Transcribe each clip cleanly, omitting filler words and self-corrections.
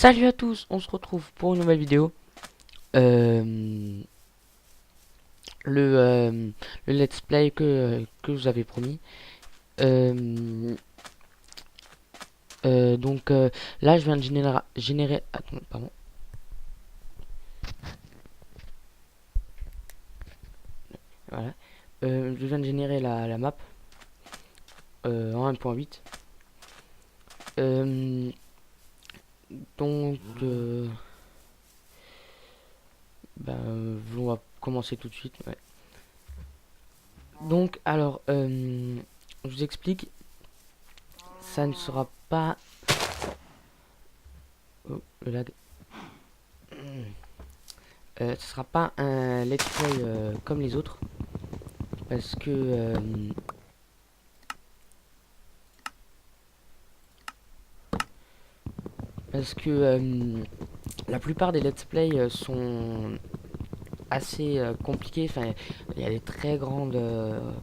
Salut à tous, on se retrouve pour une nouvelle vidéo. Euh, le let's play que je vous avais promis. Euh, là, je viens de générer. Attends, pardon. Voilà. Je viens de générer la map en 1.8. Euh, donc, on va commencer tout de suite. Ouais. Donc, alors, je vous explique. Ça ne sera pas. Oh, le lag. Ce sera pas un let's play comme les autres parce que parce que la plupart des let's play sont assez compliqués. Enfin, il y a des très grandes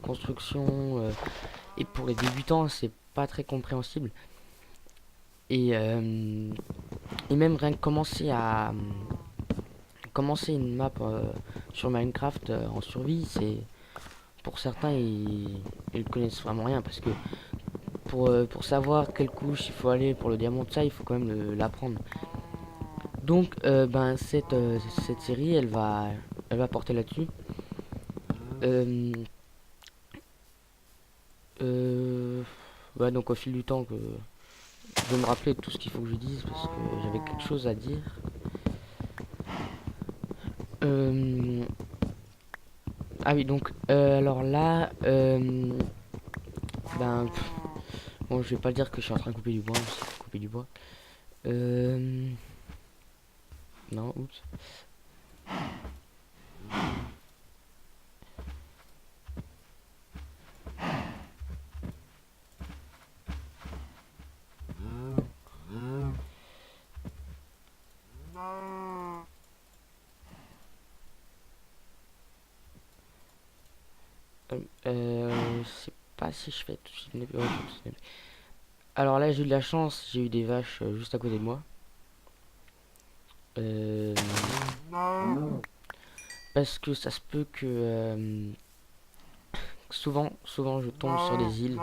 constructions et pour les débutants c'est pas très compréhensible et et même rien que commencer une map sur Minecraft en survie, c'est pour certains ils connaissent vraiment rien parce que pour savoir quelle couche il faut aller pour le diamant, de ça, il faut quand même l'apprendre. Donc, cette série, elle va porter là-dessus. Euh, euh, ouais, donc au fil du temps, je vais me rappeler de tout ce qu'il faut que je dise parce que j'avais quelque chose à dire. Euh, ah oui, donc, alors là, bon, je vais pas dire que je suis en train de couper du bois, c'est couper du bois. Euh, non, oups. Je sais pas si je fais tout de suite une ouais, alors là, j'ai eu de la chance, j'ai eu des vaches juste à côté de moi. Euh, Parce que ça se peut que souvent je tombe sur des îles.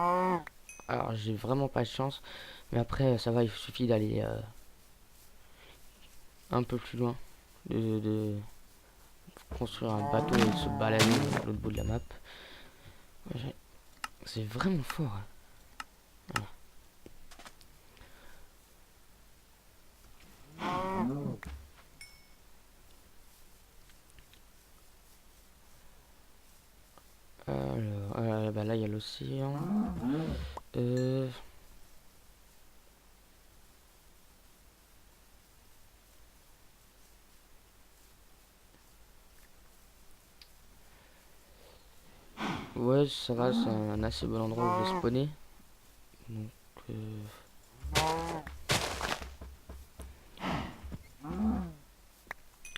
Alors j'ai vraiment pas de chance, mais après ça va, il suffit d'aller un peu plus loin, de construire un bateau et de se balader à l'autre bout de la map. C'est vraiment fort, hein. Alors, bah là il y a l'océan. Euh, ouais, ça va, c'est un assez bon endroit où je vais spawner.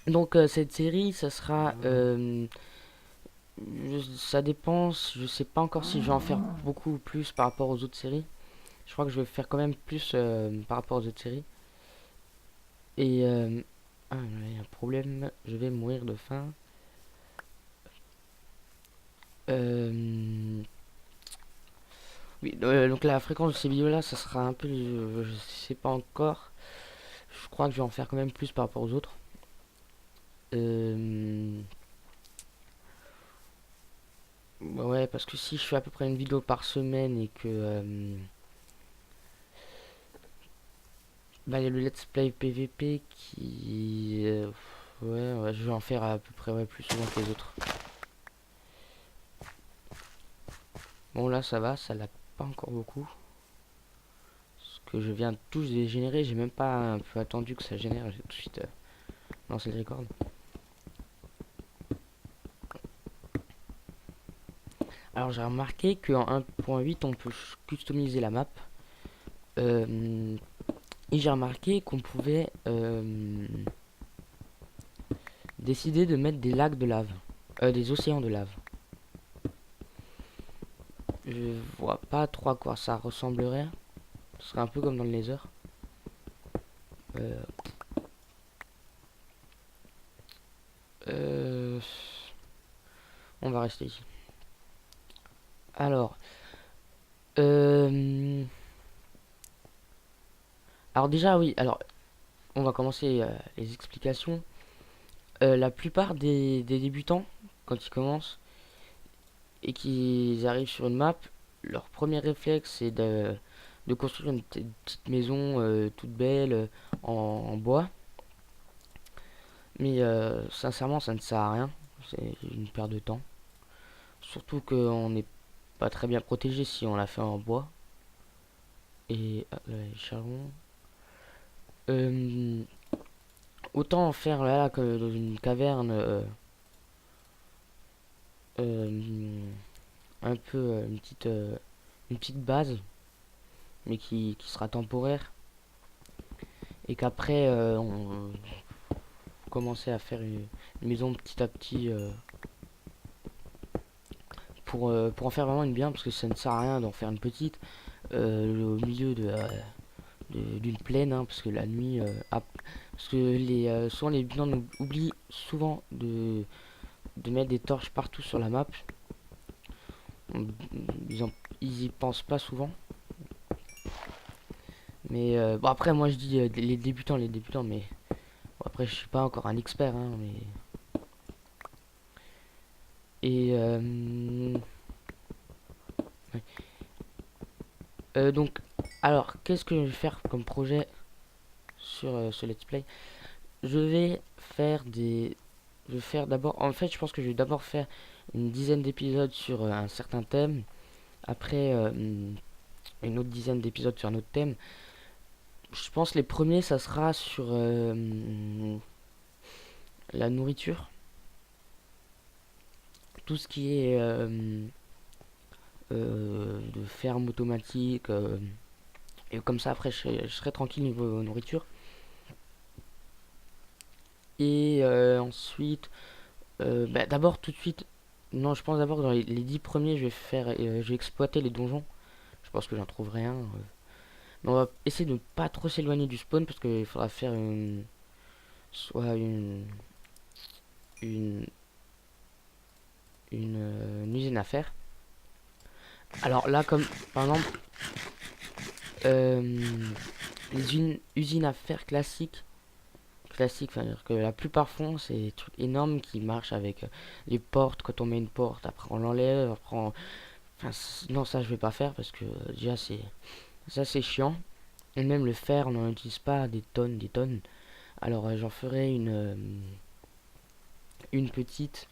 Donc, cette série, ça sera ça dépend, je sais pas encore si je vais en faire beaucoup ou plus par rapport aux autres séries. Je crois que je vais faire quand même plus par rapport aux autres séries. Et ah, il y a un problème, je vais mourir de faim. Euh, oui, donc la fréquence de ces vidéos-là, ça sera un peu, je sais pas encore. Je crois que je vais en faire quand même plus par rapport aux autres. Euh, ouais, parce que si je fais à peu près une vidéo par semaine et que bah, il y a le let's play PVP qui ouais, je vais en faire à peu près ouais, plus souvent que les autres. Bon là ça va, ça l'a pas encore beaucoup. Ce que je viens tout de générer, j'ai même pas un peu attendu que ça génère, j'ai tout de suite lancé le record. Alors j'ai remarqué qu'en 1.8 on peut customiser la map. Euh, et j'ai remarqué qu'on pouvait décider de mettre des lacs de lave, des océans de lave. Je vois pas trop à quoi ça ressemblerait. Ce serait un peu comme dans le Nether. Euh, on va rester ici. Alors, euh, alors déjà oui, alors on va commencer les explications. La plupart des débutants, quand ils commencent et qu'ils arrivent sur une map, leur premier réflexe c'est de construire une petite maison toute belle en bois. Mais sincèrement, ça ne sert à rien. C'est une perte de temps. Surtout qu'on n'est pas très bien protégé si on l'a fait en bois. Et les charbons. Euh, Autant en faire là que dans une caverne euh, un peu une petite base, mais qui sera temporaire. Et qu'après on commencer à faire une maison petit à petit pour en faire vraiment une bien, parce que ça ne sert à rien d'en faire une petite au milieu d'une plaine, hein, parce que la nuit, parce que souvent les habitants oublient souvent de mettre des torches partout sur la map. Ils, ils y pensent pas souvent. Mais bon, après moi je dis les débutants, mais bon, après je suis pas encore un expert, hein, mais et ouais. Donc alors qu'est-ce que je vais faire comme projet sur ce let's play? Je vais faire des Je vais faire d'abord, en fait je pense que je vais d'abord faire une dizaine d'épisodes sur un certain thème, après une autre dizaine d'épisodes sur un autre thème. Je pense les premiers ça sera sur la nourriture, tout ce qui est de ferme automatique, et comme ça après je serai tranquille niveau nourriture. Et ensuite bah, d'abord tout de suite, non je pense d'abord dans les 10 premiers je vais exploiter les donjons. Je pense que j'en trouverai un. Mais on va essayer de ne pas trop s'éloigner du spawn parce qu'il faudra faire soit une, une usine à faire. Alors là, comme par exemple, les usines à faire classiques, c'est-à-dire que la plupart font, c'est des trucs énormes qui marchent avec les portes. Quand on met une porte, après on l'enlève, après enfin, non, ça je vais pas faire parce que déjà c'est chiant. Et même le fer, on n'en utilise pas des tonnes, des tonnes. Alors j'en ferai une petite,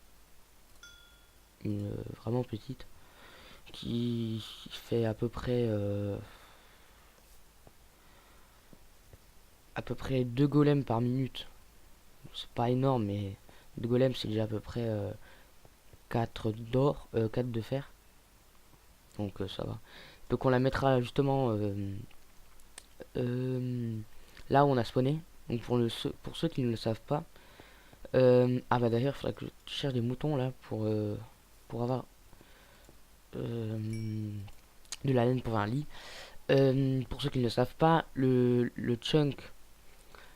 une vraiment petite, qui fait à peu près 2 golems par minute. C'est pas énorme, mais 2 golems c'est déjà à peu près 4 d'or, 4 de fer. Donc ça va. Donc on la mettra justement euh, là où on a spawné. Donc pour ceux qui ne le savent pas. Ah bah d'ailleurs, il faudrait que je cherche des moutons là pour avoir de la laine pour un lit. Pour ceux qui ne le savent pas, le chunk,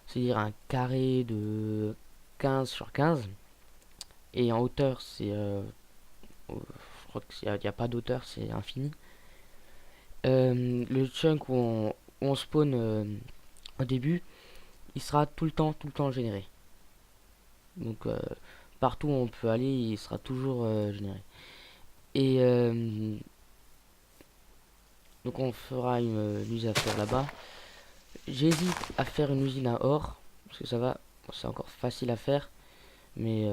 c'est-à-dire un carré de 15 sur 15. Et en hauteur, je crois qu'il n'y a pas d'auteur, c'est infini. Le chunk où on spawn au début, il sera tout le temps généré. Donc partout où on peut aller, il sera toujours généré. Et donc on fera une usine à faire là-bas. J'hésite à faire une usine à or, parce que ça va, c'est encore facile à faire. Mais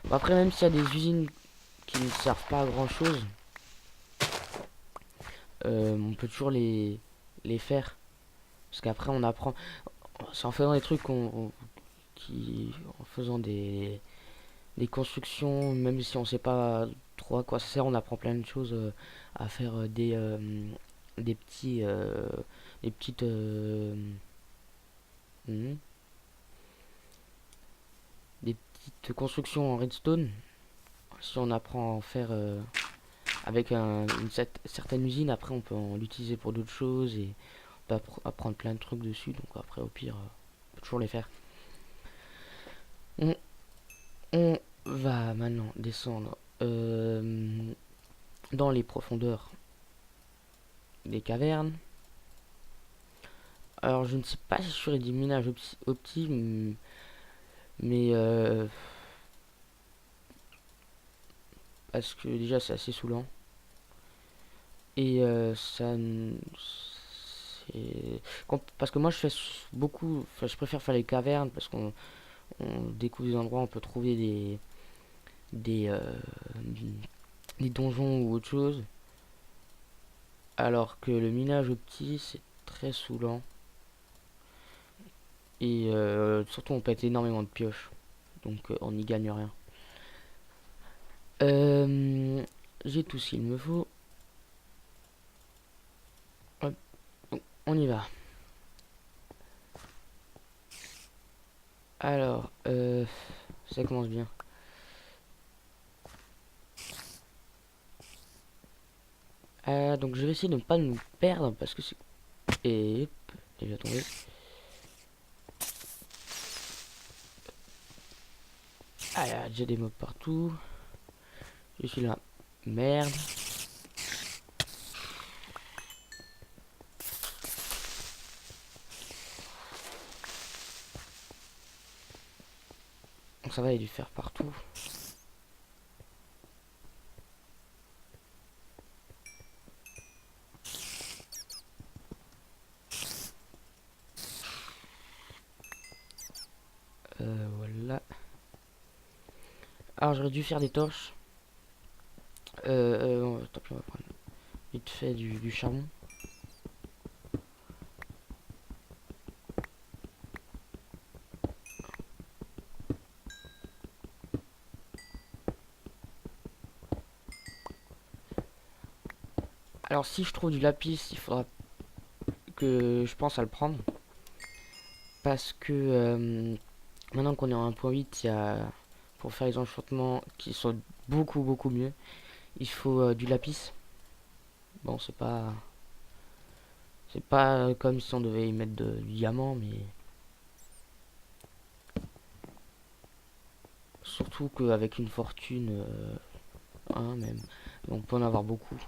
bon, après, même s'il y a des usines qui ne servent pas à grand chose, on peut toujours les faire. Parce qu'après, on apprend. C'est en faisant des trucs en faisant des constructions, même si on sait pas trop à quoi ça sert, on apprend plein de choses à faire des petits. Des petites. Hmm, des petites constructions en redstone. Si on apprend à en faire avec une certaine usine, après on peut l'utiliser pour d'autres choses et on peut apprendre plein de trucs dessus. Donc après, au pire, on peut toujours les faire. On, on va maintenant descendre dans les profondeurs des cavernes. Alors je ne sais pas si je ferai du minage opti, mais parce que déjà c'est assez saoulant. Et parce que moi je fais beaucoup, enfin, je préfère faire les cavernes parce qu'on découvre des endroits où on peut trouver des, euh, des donjons ou autre chose. Alors que le minage opti c'est très saoulant. Et surtout on pète énormément de pioches. Donc on n'y gagne rien. J'ai tout ce qu'il me faut. Hop, on y va. Alors, ça commence bien. Donc je vais essayer de ne pas nous perdre parce que c'est... Et hop, déjà tombé. Ah, il y a déjà des mobs partout. Je suis là. Merde. Donc ça va, il y a du fer partout. Voilà. Alors j'aurais dû faire des torches. Tant pis, on va prendre vite fait du charbon. Alors si je trouve du lapis, il faudra que je pense à le prendre. Parce que maintenant qu'on est en 1.8, il y a pour faire les enchantements qui sont beaucoup mieux, il faut du lapis. Bon, c'est pas comme si on devait y mettre du diamant, mais surtout qu'avec une fortune, même, on peut en avoir beaucoup.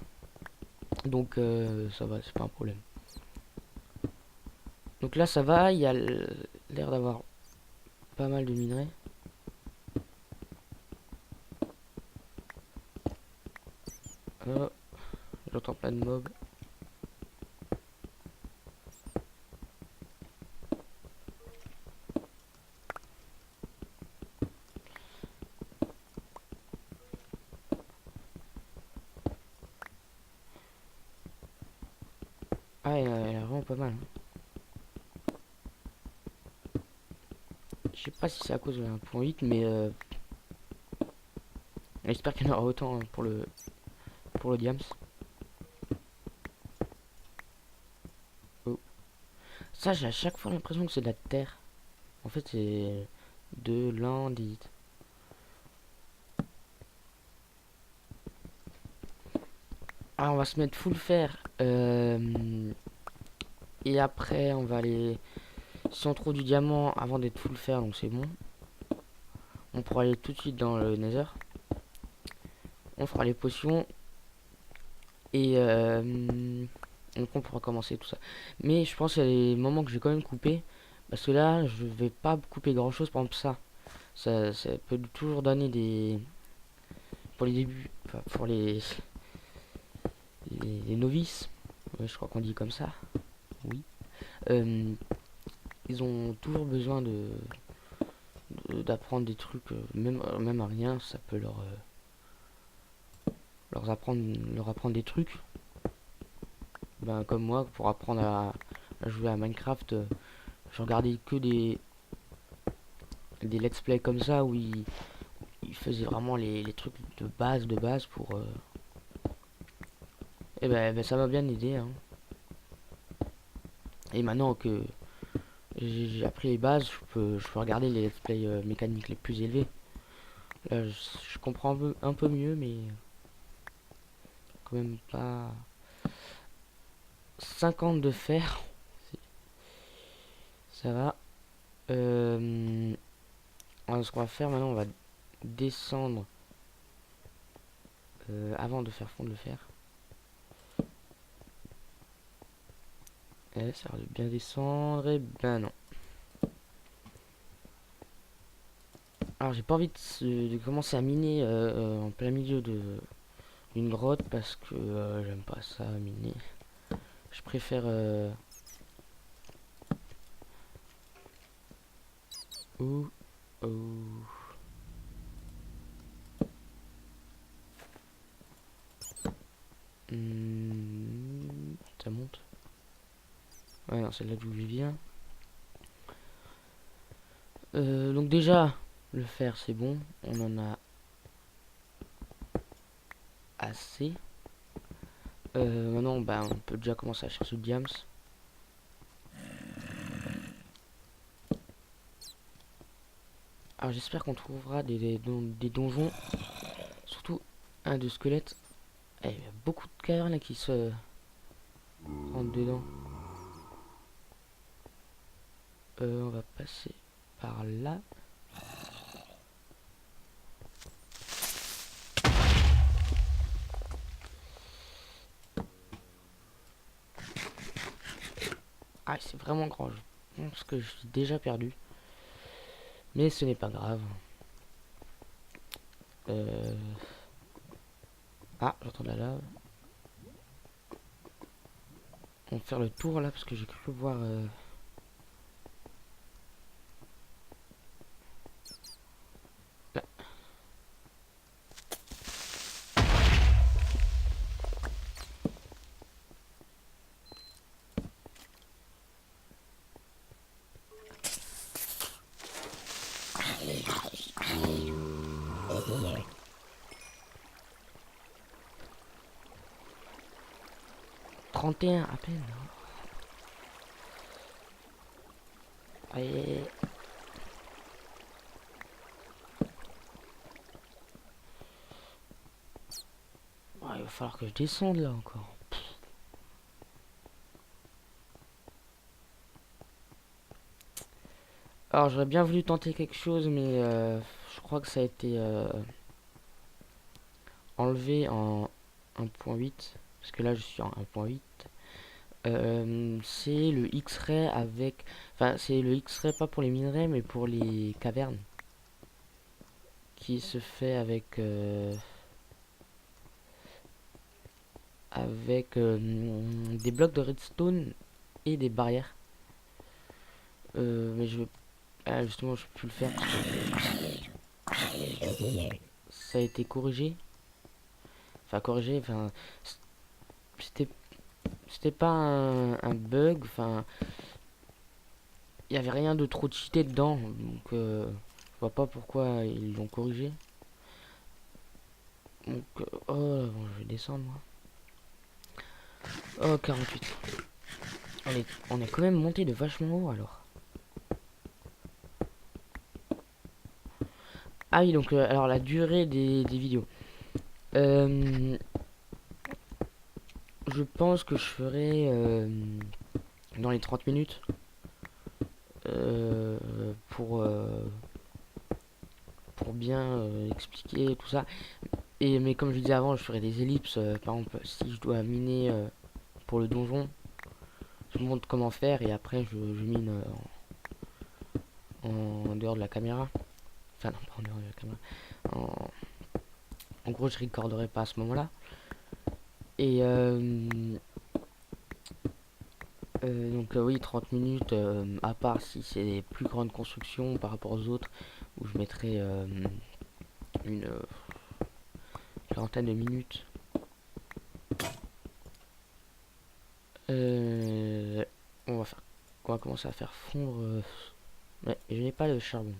Donc ça va, c'est pas un problème. Donc là ça va, il y a l'air d'avoir pas mal de minerais. Oh, j'entends plein de mobs. Ah, il y en a vraiment pas mal, hein. Je sais pas si c'est à cause de 1.8, mais j'espère qu'il y en aura autant, hein, pour le diams. Oh. Ça, j'ai à chaque fois l'impression que c'est de la terre. En fait, c'est de l'andite. Ah, on va se mettre full fer. Et après, on va aller... Si on trouve du diamant avant d'être full fer, donc c'est bon. On pourra aller tout de suite dans le nether. On fera les potions. Et donc on pourra commencer tout ça. Mais je pense qu'il y a des moments que je vais quand même couper. Parce que là, je vais pas couper grand chose. Par exemple, ça peut toujours donner des... Pour les débuts, enfin, pour les novices. Ouais, je crois qu'on dit comme ça. Oui. Euh, Ils ont toujours besoin d'apprendre des trucs, même à rien, ça peut leur apprendre des trucs. Ben, comme moi, pour apprendre à jouer à Minecraft, je regardais que des let's play comme ça où ils faisaient vraiment les trucs de base pour. Et ben, ça m'a bien aidé, hein. Et maintenant que j'ai appris les bases, je peux regarder les let's play mécaniques les plus élevés. Là, je comprends un peu mieux, mais quand même pas. 50 de fer, ça va. Alors, ce qu'on va faire maintenant, on va descendre avant de faire fondre le fer. Et ça va bien descendre. Et ben non. Alors j'ai pas envie de commencer à miner en plein milieu d'une grotte parce que j'aime pas ça miner. Je préfère ouh, ouh. Ça monte. Ouais, non, c'est là d'où je viens. Donc déjà, le fer c'est bon, on en a assez. Maintenant, bah, on peut déjà commencer à chercher le diams. Alors j'espère qu'on trouvera des donjons, surtout un de squelettes. Il y a beaucoup de cavernes là qui se rentrent dedans. On va passer par là. Ah, c'est vraiment grand. Je pense que je suis déjà perdu. Mais ce n'est pas grave. Ah, j'entends de la lave. On va faire le tour là parce que j'ai cru voir. Là. Trente et un à peine. Allez. Ah, il va falloir que je descende là encore. Alors j'aurais bien voulu tenter quelque chose mais je crois que ça a été enlevé en 1.8 parce que là je suis en 1.8. C'est le X-ray avec... Enfin c'est le X-ray pas pour les minerais mais pour les cavernes. Qui se fait avec... des blocs de redstone et des barrières. Mais je veux... Ah, justement je peux plus le faire parce que ça a été corrigé. Enfin corrigé, enfin... C'était pas un bug, enfin... Il y avait rien de trop cheaté dedans, donc je vois pas pourquoi ils l'ont corrigé. Donc, oh, bon, je vais descendre moi. Oh, 48. On est quand même monté de vachement haut alors. Ah oui, donc alors la durée des vidéos. Je pense que je ferai dans les 30 minutes pour bien expliquer tout ça. Mais comme je disais avant, je ferai des ellipses. Par exemple, si je dois miner pour le donjon, je vous montre comment faire et après je mine en dehors de la caméra. Enfin non, pas en dehors de la caméra. En gros, je recorderai pas à ce moment-là. Et donc oui, 30 minutes, à part si c'est des plus grandes constructions par rapport aux autres, où je mettrai une quarantaine de minutes. On va faire, on va commencer à faire fondre. Ouais, je n'ai pas de charbon.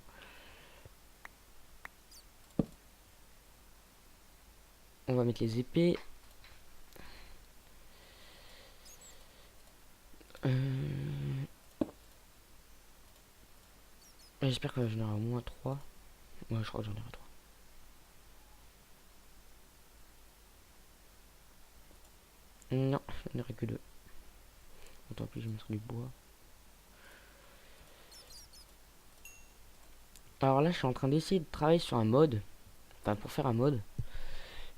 On va mettre les épées. J'espère que j'en aurai au moins 3. Ouais, je crois que j'en aurai 3. Non, j'en aurai que 2. Tant pis, je vais mettre du bois. Alors là, je suis en train d'essayer de travailler sur un mode. Enfin, pour faire un mode.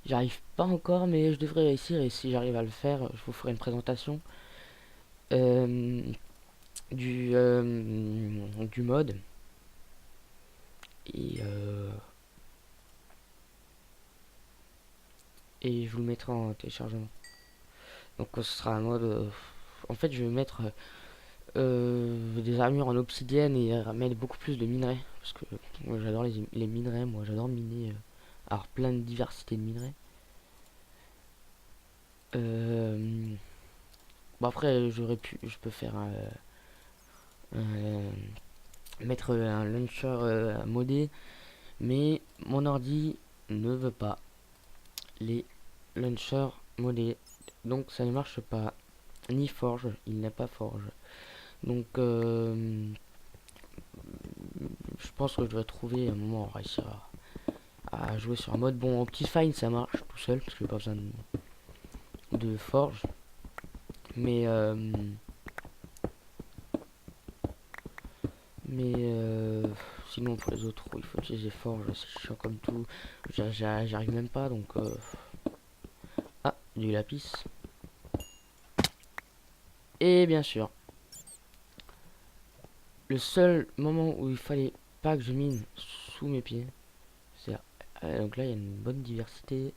J'arrive pas encore, mais je devrais réussir. Et si j'arrive à le faire, je vous ferai une présentation euh, du mode. Et, euh, et je vous le mettrai en téléchargement. Donc ce sera un mode... en fait, je vais mettre des armures en obsidienne et mettre beaucoup plus de minerais. Parce que moi, j'adore les minerais. Moi, j'adore miner. Alors, plein de diversité de minerais. Euh, bon, après, je peux faire mettre un launcher modé. Mais mon ordi ne veut pas les launchers modés. Donc, ça ne marche pas. Ni Forge, il n'a pas Forge. Donc, je pense que je dois trouver un moment à réussir à jouer sur un mode. Bon, Optifine ça marche tout seul parce que j'ai pas besoin de Forge. Mais, sinon pour les autres, il faut utiliser Forge. C'est chiant comme tout. J'arrive même pas donc. Ah, du lapis. Et bien sûr, le seul moment où il fallait pas que je mine sous mes pieds, c'est là. Donc là, il y a une bonne diversité.